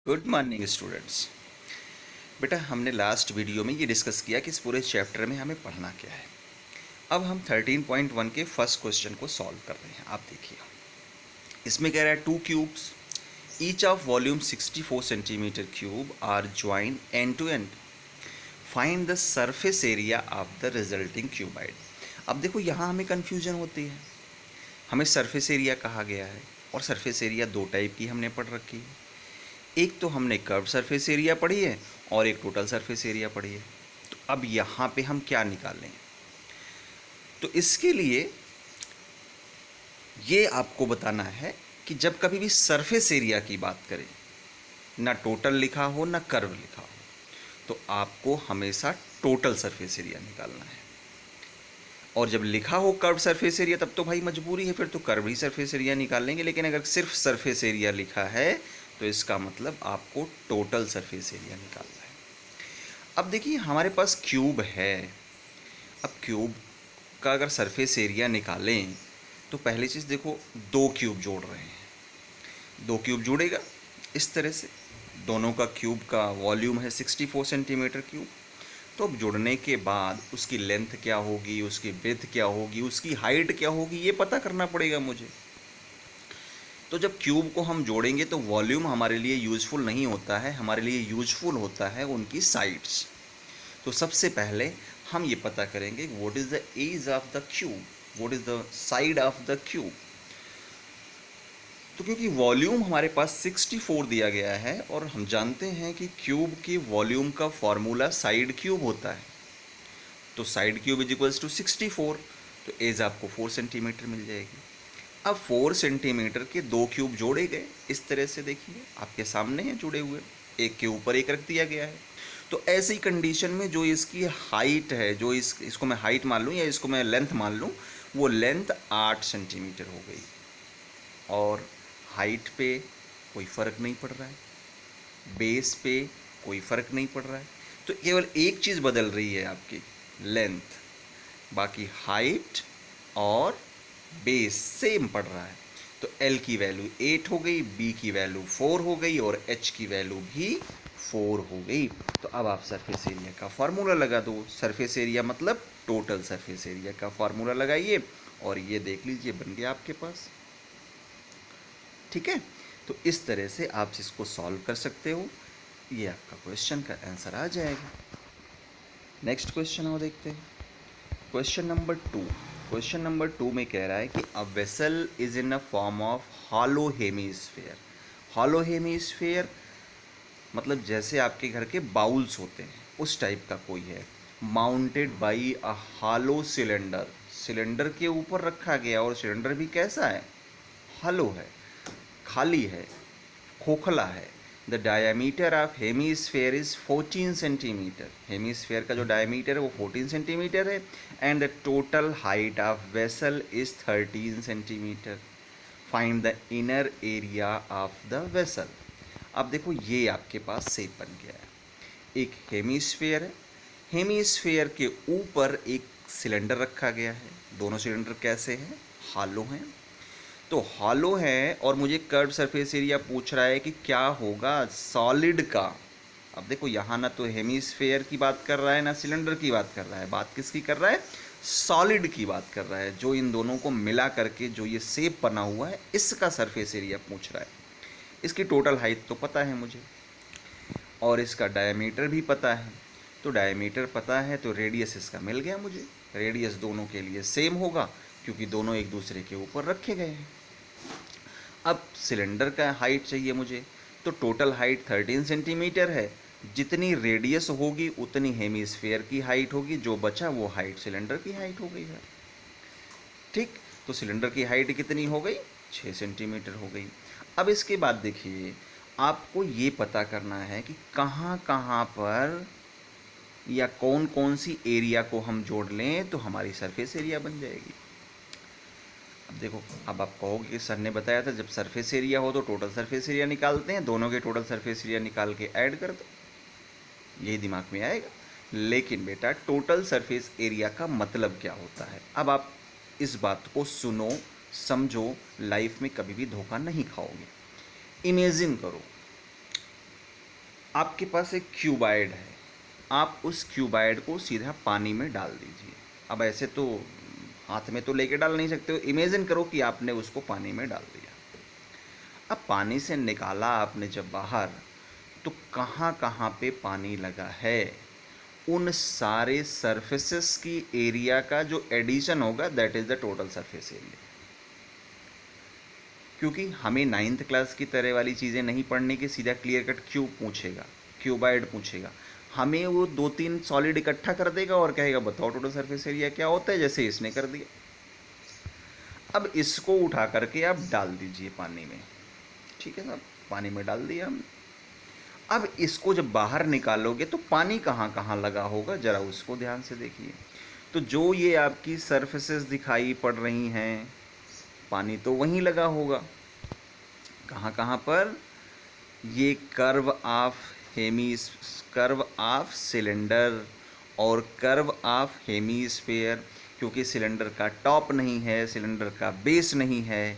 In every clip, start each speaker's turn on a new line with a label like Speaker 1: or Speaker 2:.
Speaker 1: Good morning students. बेटा हमने last video में ये डिस्कस किया कि इस पूरे चैप्टर में हमें पढ़ना क्या है। अब हम 13.1 के फर्स्ट क्वेश्चन को सॉल्व कर रहे हैं। आप देखिए इसमें कह रहा है two cubes each of volume 64 centimetre cube are join end to end, find the surface area of the resulting cuboid. अब देखो यहाँ हमें कन्फ्यूजन होती है। हमें सरफेस एरिया कहा गया है और सरफेस एरिया दो टाइप की हमने पढ़ रखी है। एक तो हमने कर्व सरफेस एरिया पढ़ी है और एक टोटल सरफेस एरिया पढ़ी है। तो अब यहाँ पे हम क्या निकालें? तो इसके लिए ये आपको बताना है कि जब कभी भी सरफेस एरिया की बात करें, ना टोटल लिखा हो ना कर्व लिखा हो, तो आपको हमेशा टोटल सरफेस एरिया निकालना है। और जब लिखा हो कर्व सरफेस एरिया तब तो भाई मजबूरी है, फिर तो कर्व ही सरफेस एरिया निकाल लेंगे। लेकिन अगर सिर्फ सरफेस एरिया लिखा है तो इसका मतलब आपको टोटल सरफेस एरिया निकालना है। अब देखिए हमारे पास क्यूब है। अब क्यूब का अगर सरफेस एरिया निकालें तो पहली चीज़ देखो, दो क्यूब जोड़ रहे हैं। दो क्यूब जुड़ेगा इस तरह से, दोनों का क्यूब का वॉल्यूम है 64 सेंटीमीटर क्यूब। तो अब जुड़ने के बाद उसकी लेंथ क्या होगी, उसकी ब्रेथ क्या होगी, उसकी हाइट क्या होगी, ये पता करना पड़ेगा मुझे। तो जब क्यूब को हम जोड़ेंगे तो वॉल्यूम हमारे लिए यूज़फुल नहीं होता है, हमारे लिए यूज़फुल होता है उनकी साइड्स। तो सबसे पहले हम ये पता करेंगे what is the edge of the cube, what is the side of the cube. तो क्योंकि वॉल्यूम हमारे पास 64 दिया गया है और हम जानते हैं कि क्यूब की वॉल्यूम का फॉर्मूला साइड क्यूब होता है, तो side cube is equals to 64। तो एज आपको 4 सेंटीमीटर मिल जाएगी। अब 4 सेंटीमीटर के दो क्यूब जोड़े गए इस तरह से, देखिए आपके सामने हैं जुड़े हुए, एक के ऊपर एक रख दिया गया है। तो ऐसी कंडीशन में जो इसकी हाइट है, जो इसको मैं हाइट मान लूँ या इसको मैं लेंथ मान लूँ, वो लेंथ 8 सेंटीमीटर हो गई। और हाइट पे कोई फ़र्क नहीं पड़ रहा है, बेस पे कोई फ़र्क नहीं पड़ रहा है। तो केवल एक चीज़ बदल रही है आपकी, लेंथ। बाकी हाइट और बेस सेम पड़ रहा है। तो L की वैल्यू 8 हो गई, B की वैल्यू 4 हो गई और H की वैल्यू भी 4 हो गई। तो अब आप सरफेस एरिया का फार्मूला लगा दो। सरफेस एरिया मतलब टोटल सरफेस एरिया का फार्मूला लगाइए और ये देख लीजिए बन गया आपके पास। ठीक है, तो इस तरह से आप इसको सॉल्व कर सकते हो, ये आपका क्वेश्चन का आंसर आ जाएगा। नेक्स्ट क्वेश्चन और देखते हैं। Question number 2। क्वेश्चन नंबर 2 में कह रहा है कि a vessel is in a form of hollow hemisphere. Hollow hemisphere मतलब जैसे आपके घर के बाउल्स होते हैं उस टाइप का कोई है। Mounted by a hollow cylinder, cylinder के ऊपर रखा गया और सिलेंडर भी कैसा है, हॉलो है, खाली है, खोखला है। The diameter of hemisphere is 14 centimetre. Hemisphere का जो डायमीटर है वो 14 सेंटीमीटर है। And the total height of vessel is 13 centimetre. Find the inner area of the vessel. अब देखो ये आपके पास शेप बन गया है। एक हेमीस्फेयर है, हेमीस्फेयर के ऊपर एक सिलेंडर रखा गया है। दोनों सिलेंडर कैसे हैं, हॉलो हैं। तो हॉलो है और मुझे कर्व सरफेस एरिया पूछ रहा है कि क्या होगा सॉलिड का। अब देखो यहाँ ना तो हेमीस्फेयर की बात कर रहा है ना सिलेंडर की बात कर रहा है, बात किसकी कर रहा है, सॉलिड की बात कर रहा है। जो इन दोनों को मिला करके जो ये शेप बना हुआ है इसका सरफेस एरिया पूछ रहा है। इसकी टोटल हाइट तो पता है मुझे और इसका डायमीटर भी पता है। तो डायमीटर पता है तो रेडियस इसका मिल गया मुझे। रेडियस दोनों के लिए सेम होगा क्योंकि दोनों एक दूसरे के ऊपर रखे गए हैं। अब सिलेंडर का हाइट चाहिए मुझे, तो टोटल हाइट 13 सेंटीमीटर है। जितनी रेडियस होगी उतनी हेमीस्फेयर की हाइट होगी, जो बचा वो हाइट सिलेंडर की हाइट हो गई है। ठीक, तो सिलेंडर की हाइट कितनी हो गई, 6 सेंटीमीटर हो गई। अब इसके बाद देखिए आपको ये पता करना है कि कहाँ कहाँ पर या कौन कौन सी एरिया को हम जोड़ लें तो हमारी सरफेस एरिया बन जाएगी। अब देखो, अब आप कहोगे कि सर ने बताया था जब सरफेस एरिया हो तो टोटल सरफेस एरिया निकालते हैं, दोनों के टोटल सरफेस एरिया निकाल के ऐड कर दो, यही दिमाग में आएगा। लेकिन बेटा टोटल सरफेस एरिया का मतलब क्या होता है, अब आप इस बात को सुनो समझो, लाइफ में कभी भी धोखा नहीं खाओगे। इमेजिन करो आपके पास एक क्यूबाइड है, आप उस क्यूबाइड को सीधा पानी में डाल दीजिए। अब ऐसे तो हाथ में तो लेके डाल नहीं सकते हो, इमेजिन करो कि आपने उसको पानी में डाल दिया। अब पानी से निकाला आपने जब बाहर, तो कहाँ कहाँ पे पानी लगा है, उन सारे सरफेसेस की एरिया का जो एडिशन होगा that is the total surface area. क्योंकि हमें 9th क्लास की तरह वाली चीज़ें नहीं पढ़ने की, सीधा क्लियर कट क्यूब पूछेगा, क्यूबाइड पूछेगा, हमें वो 2-3 सॉलिड इकट्ठा कर देगा और कहेगा बताओ टोटल सरफेस एरिया क्या होता है, जैसे इसने कर दिया। अब इसको उठा करके आप डाल दीजिए पानी में, ठीक है साहब, पानी में डाल दिया हमने। अब इसको जब बाहर निकालोगे तो पानी कहाँ कहाँ लगा होगा, ज़रा उसको ध्यान से देखिए। तो जो ये आपकी सरफेसेस दिखाई पड़ रही हैं, पानी तो वहीं लगा होगा। कहाँ कहाँ पर, ये कर्व ऑफ सिलेंडर और कर्व ऑफ हेमीस्फेयर, क्योंकि सिलेंडर का टॉप नहीं है, सिलेंडर का बेस नहीं है,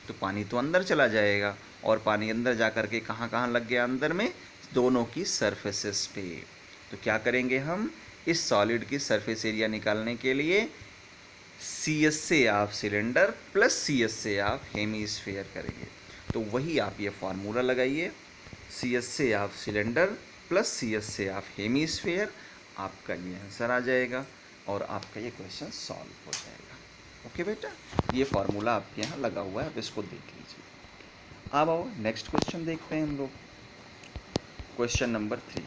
Speaker 1: तो पानी तो अंदर चला जाएगा। और पानी अंदर जा कर के कहाँ कहाँ लग गया, अंदर में दोनों की सरफेसेस पे। तो क्या करेंगे हम, इस सॉलिड की सरफेस एरिया निकालने के लिए CSA of cylinder plus CSA of hemisphere करेंगे। तो वही आप ये फार्मूला लगाइए, CSA of cylinder plus CSA of hemisphere, आपका ये आंसर आ जाएगा और आपका ये क्वेश्चन सॉल्व हो जाएगा। ओके बेटा, ये फार्मूला आपके यहाँ लगा हुआ है, आप इसको देख लीजिए। अब आओ नेक्स्ट क्वेश्चन देखते हैं हम लोग। Question number 3,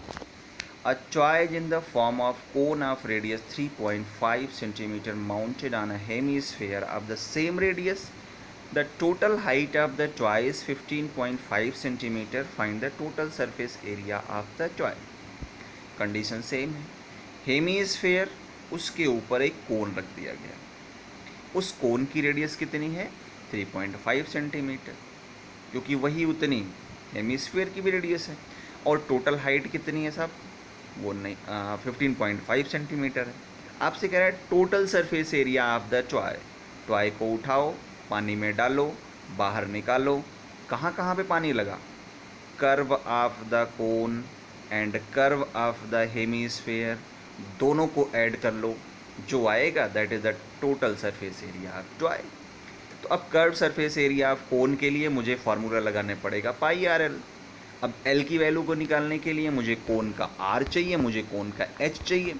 Speaker 1: a toy in the form of cone of radius 3.5 centimeter mounted on a hemisphere of the same radius. The total height of the toy is 15.5 centimeter. Find the total surface area of the toy. Condition same है, hemisphere, उसके ऊपर एक कोन रख दिया गया, उस कोन की radius कितनी है 3.5 सेंटीमीटर, क्योंकि वही उतनी हेमीस्फेयर की भी रेडियस है। और टोटल हाइट कितनी है साहब, वो नहीं 15.5 सेंटीमीटर है। आपसे कह रहा है total surface area of the toy. Toy को उठाओ, पानी में डालो, बाहर निकालो, कहाँ कहाँ पे पानी लगा, curve of the cone and curve of the hemisphere, दोनों को ऐड कर लो, जो आएगा that is the total surface area of toy. तो अब curve surface area of cone के लिए मुझे फार्मूला लगाने पड़ेगा पाई आर एल। अब एल की वैल्यू को निकालने के लिए मुझे कोन का आर चाहिए, मुझे कोन का एच चाहिए।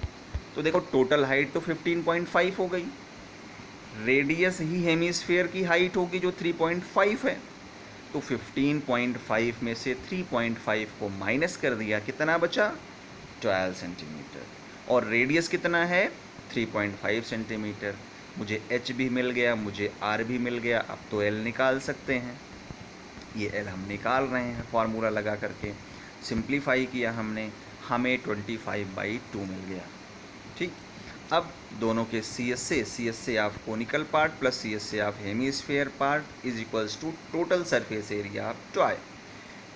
Speaker 1: तो देखो टोटल हाइट तो 15.5 हो गई, रेडियस ही हेमीस्फेयर की हाइट होगी जो 3.5 है। तो 15.5 में से 3.5 को माइनस कर दिया, कितना बचा 12 सेंटीमीटर। और रेडियस कितना है 3.5 सेंटीमीटर। मुझे एच भी मिल गया, मुझे आर भी मिल गया। अब तो एल निकाल सकते हैं, ये एल हम निकाल रहे हैं फार्मूला लगा करके। सिंप्लीफाई किया हमने, हमें 25/2 मिल गया। ठीक, अब दोनों के CSA of conical part plus CSA of hemisphere part is equals to total surface area of toy.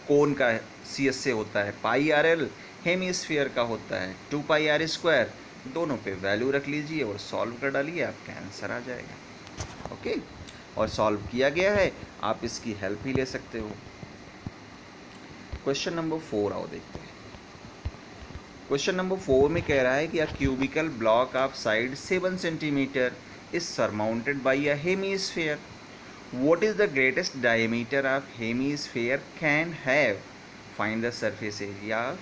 Speaker 1: Cone का CSA होता है πRL, हेमीस्फेयर का होता है 2πr²। दोनों पे वैल्यू रख लीजिए और सॉल्व कर डालिए, आपका आंसर आ जाएगा। ओके, और सॉल्व किया गया है, आप इसकी हेल्प भी ले सकते हो। क्वेश्चन नंबर 4 आओ देखते हैं। क्वेश्चन नंबर 4 में कह रहा है कि a cubical block of side 7 centimetre is surmounted by a hemisphere. What is the greatest diameter of hemisphere can have, find the surface area of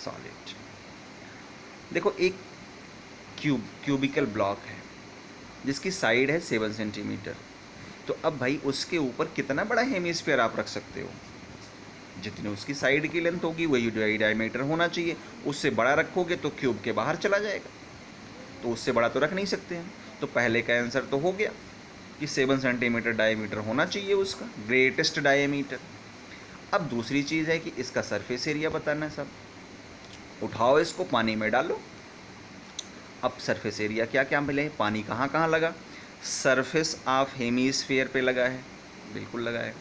Speaker 1: solid. देखो एक क्यूबिकल ब्लॉक है जिसकी साइड है 7 सेंटीमीटर। तो अब भाई उसके ऊपर कितना बड़ा हेमीस्फेयर आप रख सकते हो, जितनी उसकी साइड की लेंथ होगी वही डायमीटर होना चाहिए। उससे बड़ा रखोगे तो क्यूब के बाहर चला जाएगा, तो उससे बड़ा तो रख नहीं सकते हैं। तो पहले का आंसर तो हो गया कि 7 सेंटीमीटर डायमीटर होना चाहिए उसका ग्रेटेस्ट डायमीटर। अब दूसरी चीज़ है कि इसका सरफेस एरिया बताना है सब। उठाओ इसको, पानी में डालो। अब सरफेस एरिया क्या क्या मिले, पानी कहाँ कहाँ लगा, सरफेस ऑफ हेमीस्फेयर पे लगा है, बिल्कुल लगा है।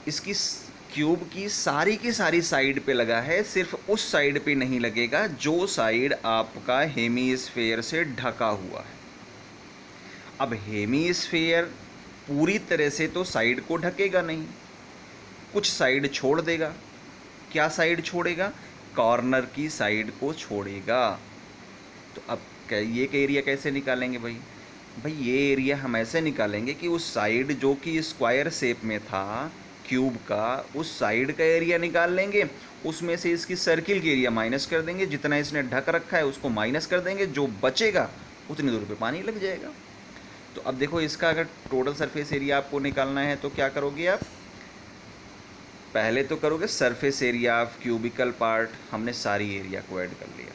Speaker 1: इसकी क्यूब की सारी साइड पे लगा है, सिर्फ उस साइड पे नहीं लगेगा जो साइड आपका हेमीस्फेयर से ढका हुआ है। अब हेमीस्फेयर पूरी तरह से तो साइड को ढकेगा नहीं, कुछ साइड छोड़ देगा। क्या साइड छोड़ेगा? कॉर्नर की साइड को छोड़ेगा। तो अब ये एरिया कैसे निकालेंगे भाई? भाई ये एरिया हम ऐसे निकालेंगे कि उस साइड जो कि स्क्वायर शेप में था क्यूब का, उस साइड का एरिया निकाल लेंगे, उसमें से इसकी सर्किल की एरिया माइनस कर देंगे, जितना इसने ढक रखा है उसको माइनस कर देंगे, जो बचेगा उतनी दूर पे पानी लग जाएगा। तो अब देखो इसका अगर टोटल सरफेस एरिया आपको निकालना है तो क्या करोगे आप? पहले तो करोगे surface area of cubicle part, हमने सारी एरिया को ऐड कर लिया,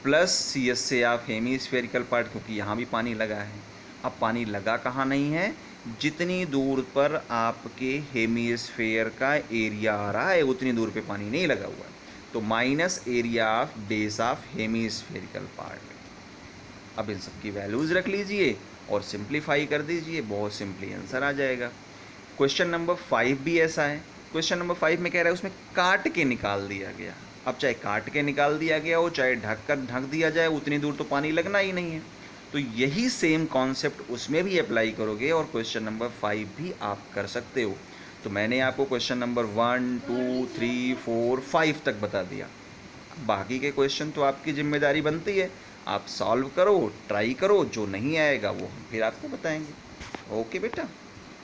Speaker 1: प्लस सी एस से आप हेमी स्फेरिकल पार्ट, क्योंकि यहाँ भी पानी लगा है। अब पानी लगा कहाँ नहीं है? जितनी दूर पर आपके हेमीस्फेयर का एरिया आ रहा है उतनी दूर पे पानी नहीं लगा हुआ है, तो minus area of base of hemispherical part. अब इन सब की वैल्यूज़ रख लीजिए और सिंप्लीफाई कर दीजिए, बहुत सिंपली आंसर आ जाएगा। क्वेश्चन नंबर 5 भी ऐसा है। क्वेश्चन नंबर 5 में कह रहा है उसमें काट के निकाल दिया गया। अब चाहे काट के निकाल दिया गया हो, चाहे ढक दिया जाए, उतनी दूर तो पानी लगना ही नहीं है। तो यही सेम कॉन्सेप्ट उसमें भी अप्लाई करोगे और क्वेश्चन नंबर 5 भी आप कर सकते हो। तो मैंने आपको क्वेश्चन नंबर 1, 2, 3, 4, 5 तक बता दिया। बाकी के क्वेश्चन तो आपकी जिम्मेदारी बनती है, आप सॉल्व करो, ट्राई करो, जो नहीं आएगा वो हम फिर आपको बताएंगे। ओके बेटा।